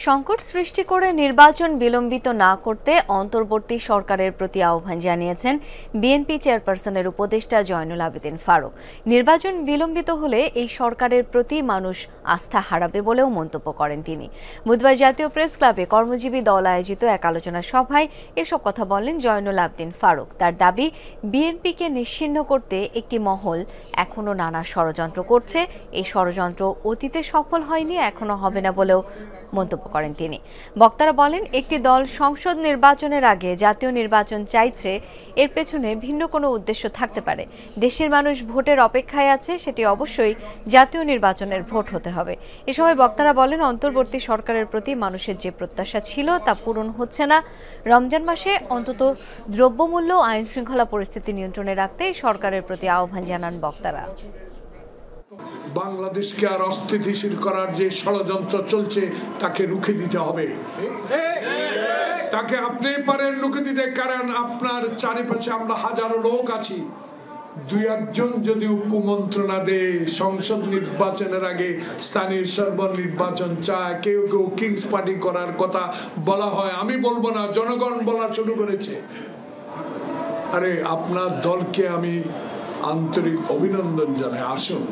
সংকট সৃষ্টি করে নির্বাচন বিলম্বিত না করতে অন্তর্বর্তী সরকারের প্রতি আহ্বান জানিয়েছেন বিএনপি চেয়ারপারসনের উপদেষ্টা জয়নুল আবেদিন ফারুক। নির্বাচন বিলম্বিত হলে এই সরকারের প্রতি মানুষ আস্থা হারাবে বলেও মন্তব্য করেন তিনি। বুধবার জাতীয় প্রেস ক্লাবে কর্মজীবী দল আয়োজিত এক আলোচনা সভায় এসব কথা বলেন জয়নুল আবেদিন ফারুক। তার দাবি, বিএনপিকে নিশ্চিহ্ন করতে একটি মহল এখনো নানা ষড়যন্ত্র করছে। এই ষড়যন্ত্র অতীতে সফল হয়নি, এখনো হবে না বলেও মন্তব্য করেন তিনি। বক্তারা বলেন, একটি দল সংসদ নির্বাচনের আগে জাতীয় নির্বাচন চাইছে, এর পেছনে ভিন্ন কোনো উদ্দেশ্য থাকতে পারে। দেশের মানুষ ভোটের অপেক্ষায় আছে, সেটি অবশ্যই জাতীয় নির্বাচনের ভোট হতে হবে। এ সময় বক্তারা বলেন, অন্তর্বর্তী সরকারের প্রতি মানুষের যে প্রত্যাশা ছিল তা পূরণ হচ্ছে না। রমজান মাসে অন্তত দ্রব্যমূল্য আইন শৃঙ্খলা পরিস্থিতি নিয়ন্ত্রণে রাখতে সরকারের প্রতি আহ্বান জানান বক্তারা। বাংলাদেশকে আর অস্থিতিশীল করার যে ষড়যন্ত্র চলছে তাকে রুখে দিতে হবে। তাকে আপনি পারেন রুখে দিতে, কারণ আপনার চারিপাশে আমরা হাজারো লোক আছি। দুই একজন যদি কুমন্ত্রণা দেয়, সংসদ নির্বাচনের আগে স্থানীয় সরকার নির্বাচন চায়, কেউ কেউ কিংস পার্টি করার কথা বলা হয়, আমি বলবো না, জনগণ বলা শুরু করেছে। আরে আপনার দলকে আমি আন্তরিক অভিনন্দন জানাই, আসুন।